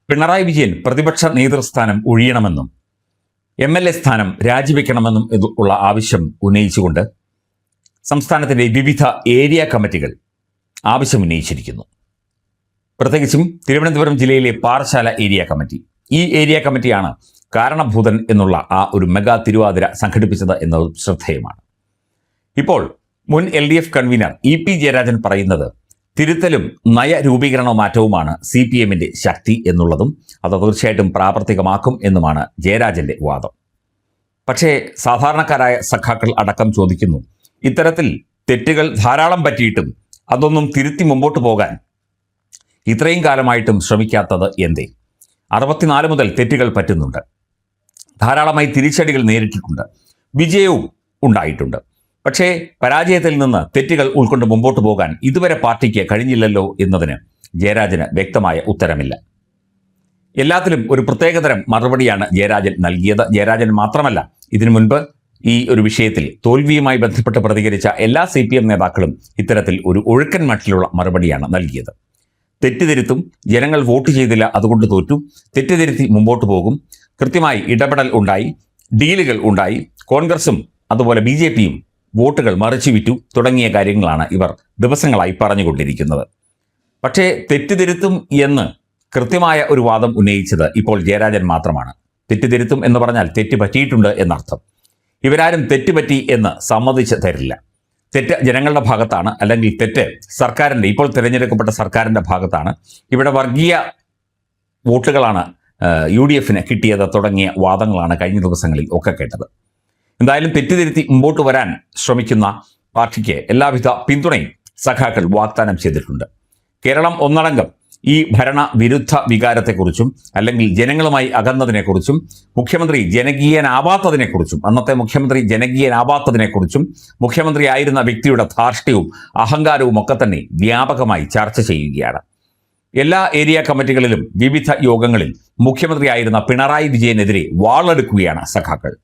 പിണറായി വിജയൻ പ്രതിപക്ഷ നേതൃസ്ഥാനം ഒഴിയണമെന്നും MLA സ്ഥാനം രാജിവെക്കണമെന്നും ഉള്ള ആവശ്യം ഉന്നയിച്ചുകൊണ്ട് സംസ്ഥാനത്തിന്റെ വിവിധ ഏരിയ കമ്മിറ്റികൾ ആവശ്യമുന്നയിച്ചിരിക്കുന്നു. പ്രത്യേകിച്ചും തിരുവനന്തപുരം ജില്ലയിലെ പാറശാല ഏരിയ കമ്മിറ്റി. ഈ ഏരിയ കമ്മിറ്റിയാണ് കാരണഭൂതൻ എന്നുള്ള ആ ഒരു മെഗാ തിരുവാതിര സംഘടിപ്പിച്ചത് എന്നതും ശ്രദ്ധേയമാണ്. ഇപ്പോൾ മുൻ LDF കൺവീനർ EP ജയരാജൻ പറയുന്നത് തിരുത്തലും നയരൂപീകരണ മാറ്റവുമാണ് CPMന്റെ ശക്തി എന്നുള്ളതും അത് തീർച്ചയായിട്ടും പ്രാവർത്തികമാക്കും എന്നുമാണ് ജയരാജന്റെ വാദം. പക്ഷേ സാധാരണക്കാരായ സഖാക്കൾ അടക്കം ചോദിക്കുന്നു, ഇത്തരത്തിൽ തെറ്റുകൾ ധാരാളം പറ്റിയിട്ടും അതൊന്നും തിരുത്തി മുമ്പോട്ട് പോകാൻ ഇത്രയും കാലമായിട്ടും ശ്രമിക്കാത്തത് എന്തേ? 64 മുതൽ തെറ്റുകൾ പറ്റുന്നുണ്ട്, ധാരാളമായി തിരിച്ചടികൾ നേരിട്ടിട്ടുണ്ട്, വിജയവും ഉണ്ടായിട്ടുണ്ട്. പക്ഷേ പരാജയത്തിൽ നിന്ന് തെറ്റുകൾ ഉൾക്കൊണ്ട് മുമ്പോട്ട് പോകാൻ ഇതുവരെ പാർട്ടിക്ക് കഴിഞ്ഞില്ലല്ലോ എന്നതിന് ജയരാജന് വ്യക്തമായ ഉത്തരമില്ല. എല്ലാത്തിലും ഒരു പ്രത്യേകതരം മറുപടിയാണ് ജയരാജൻ നൽകിയത്. ജയരാജൻ മാത്രമല്ല, ഇതിനു മുൻപ് ഈ ഒരു വിഷയത്തിൽ തോൽവിയുമായി ബന്ധപ്പെട്ട് പ്രതികരിച്ച എല്ലാ CPM നേതാക്കളും ഇത്തരത്തിൽ ഒരു ഒഴുക്കൻ മട്ടിലുള്ള മറുപടിയാണ് നൽകിയത്. തെറ്റുതിരുത്തും, ജനങ്ങൾ വോട്ട് ചെയ്തില്ല അതുകൊണ്ട് തോറ്റു, തെറ്റുതിരുത്തി മുമ്പോട്ട് പോകും, കൃത്യമായി ഇടപെടൽ ഉണ്ടായി, ഡീലുകൾ ഉണ്ടായി, കോൺഗ്രസും അതുപോലെ BJPയും വോട്ടുകൾ മറിച്ചു വിറ്റു തുടങ്ങിയ കാര്യങ്ങളാണ് ഇവർ ദിവസങ്ങളായി പറഞ്ഞുകൊണ്ടിരിക്കുന്നത്. പക്ഷേ തെറ്റുതിരുത്തും എന്ന് കൃത്യമായ ഒരു വാദം ഉന്നയിച്ചത് ഇപ്പോൾ ജയരാജൻ മാത്രമാണ്. തെറ്റുതിരുത്തും എന്ന് പറഞ്ഞാൽ തെറ്റ് പറ്റിയിട്ടുണ്ട് എന്നർത്ഥം. ഇവരാരും തെറ്റുപറ്റി എന്ന് സമ്മതിച്ച് തരില്ല. തെറ്റ് ജനങ്ങളുടെ ഭാഗത്താണ്, അല്ലെങ്കിൽ തെറ്റ് സർക്കാരിൻ്റെ, ഇപ്പോൾ തിരഞ്ഞെടുക്കപ്പെട്ട സർക്കാരിൻ്റെ ഭാഗത്താണ്. ഇവിടെ വർഗീയ വോട്ടുകളാണ് UDFന് കിട്ടിയത് തുടങ്ങിയ വാദങ്ങളാണ് കഴിഞ്ഞ ദിവസങ്ങളിൽ ഒക്കെ കേട്ടത്. എന്തായാലും തെറ്റുതിരുത്തി മുമ്പോട്ട് വരാൻ ശ്രമിക്കുന്ന പാർട്ടിക്ക് എല്ലാവിധ പിന്തുണയും സഖാക്കൾ വാഗ്ദാനം ചെയ്തിട്ടുണ്ട്. കേരളം ഒന്നടങ്കം ഈ ഭരണവിരുദ്ധ വികാരത്തെക്കുറിച്ചും അല്ലെങ്കിൽ ജനങ്ങളുമായി അകന്നതിനെക്കുറിച്ചും മുഖ്യമന്ത്രി ജനകീയനാവാത്തതിനെക്കുറിച്ചും അന്നത്തെ മുഖ്യമന്ത്രി ജനകീയനാവാത്തതിനെക്കുറിച്ചും മുഖ്യമന്ത്രിയായിരുന്ന വ്യക്തിയുടെ ധാർഷ്ട്യവും അഹങ്കാരവും ഒക്കെ തന്നെ വ്യാപകമായി ചർച്ച ചെയ്യുകയാണ്. എല്ലാ ഏരിയ കമ്മിറ്റികളിലും വിവിധ യോഗങ്ങളിൽ മുഖ്യമന്ത്രിയായിരുന്ന പിണറായി വിജയനെതിരെ വാളെടുക്കുകയാണ് സഖാക്കൾ.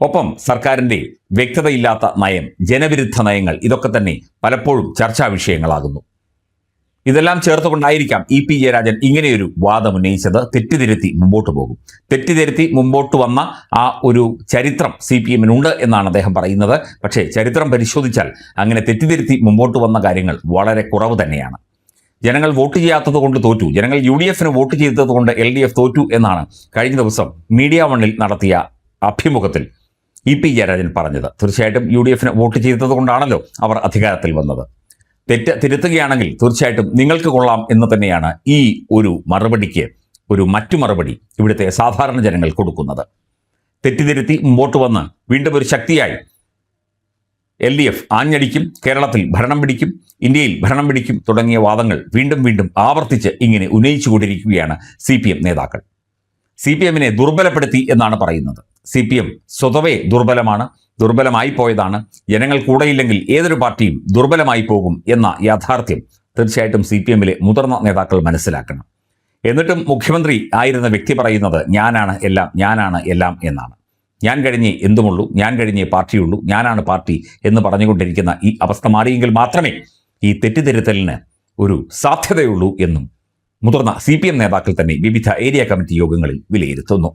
ഒപ്പം സർക്കാരിൻ്റെ വ്യക്തതയില്ലാത്ത നയം, ജനവിരുദ്ധ നയങ്ങൾ, ഇതൊക്കെ തന്നെ പലപ്പോഴും ചർച്ചാ വിഷയങ്ങളാകുന്നു. ഇതെല്ലാം ചേർത്തുകൊണ്ടായിരിക്കാം EP ജയരാജൻ ഇങ്ങനെയൊരു വാദം ഉന്നയിച്ചത്. തെറ്റിതിരുത്തി മുമ്പോട്ട് പോകും, തെറ്റിതിരുത്തി മുമ്പോട്ട് വന്ന ആ ഒരു ചരിത്രം CPMനുണ്ട് എന്നാണ് അദ്ദേഹം പറയുന്നത്. പക്ഷേ ചരിത്രം പരിശോധിച്ചാൽ അങ്ങനെ തെറ്റിതിരുത്തി മുമ്പോട്ട് വന്ന കാര്യങ്ങൾ വളരെ കുറവ് തന്നെയാണ്. ജനങ്ങൾ വോട്ട് ചെയ്യാത്തത് കൊണ്ട് തോറ്റു, ജനങ്ങൾ UDFന് വോട്ട് ചെയ്തത് കൊണ്ട് LDF തോറ്റു എന്നാണ് കഴിഞ്ഞ ദിവസം മീഡിയ വണ്ണിൽ നടത്തിയ അഭിമുഖത്തിൽ EP ജയരാജൻ പറഞ്ഞത്. തീർച്ചയായിട്ടും UDFന് വോട്ട് ചെയ്തത് കൊണ്ടാണല്ലോ അവർ അധികാരത്തിൽ വന്നത്. തെറ്റ് തിരുത്തുകയാണെങ്കിൽ തീർച്ചയായിട്ടും നിങ്ങൾക്ക് കൊള്ളാം എന്ന് തന്നെയാണ് ഈ ഒരു മറുപടിക്ക് ഒരു മറ്റു മറുപടി ഇവിടുത്തെ സാധാരണ ജനങ്ങൾ കൊടുക്കുന്നത്. തെറ്റിതിരുത്തി മുമ്പോട്ട് വന്ന് വീണ്ടും ഒരു ശക്തിയായി LDF ആഞ്ഞടിക്കും, കേരളത്തിൽ ഭരണം പിടിക്കും, ഇന്ത്യയിൽ ഭരണം പിടിക്കും തുടങ്ങിയ വാദങ്ങൾ വീണ്ടും വീണ്ടും ആവർത്തിച്ച് ഇങ്ങനെ ഉന്നയിച്ചുകൊണ്ടിരിക്കുകയാണ് CPM നേതാക്കൾ. CPMനെ ദുർബലപ്പെടുത്തി എന്നാണ് പറയുന്നത്. CPM സ്വതവേ ദുർബലമാണ്, ദുർബലമായി പോയതാണ്. ജനങ്ങൾ കൂടെയില്ലെങ്കിൽ ഏതൊരു പാർട്ടിയും ദുർബലമായി പോകും എന്ന യാഥാർത്ഥ്യം തീർച്ചയായിട്ടും CPMലെ മുതിർന്ന നേതാക്കൾ മനസ്സിലാക്കണം. എന്നിട്ടും മുഖ്യമന്ത്രി ആയിരുന്ന വ്യക്തി പറയുന്നത് ഞാനാണ് എല്ലാം, ഞാനാണ് എല്ലാം എന്നാണ്. ഞാൻ കഴിഞ്ഞേ എന്തുമുള്ളൂ, ഞാൻ കഴിഞ്ഞേ പാർട്ടിയുള്ളൂ, ഞാനാണ് പാർട്ടി എന്ന് പറഞ്ഞുകൊണ്ടിരിക്കുന്ന ഈ അവസ്ഥ മാറിയെങ്കിൽ മാത്രമേ ഈ തെറ്റിദ്ധരുത്തലിന് ഒരു സാധ്യതയുള്ളൂ എന്നും മുതിർന്ന CPM നേതാക്കൾ തന്നെ വിവിധ ഏരിയ കമ്മിറ്റി യോഗങ്ങളിൽ വിലയിരുത്തുന്നു.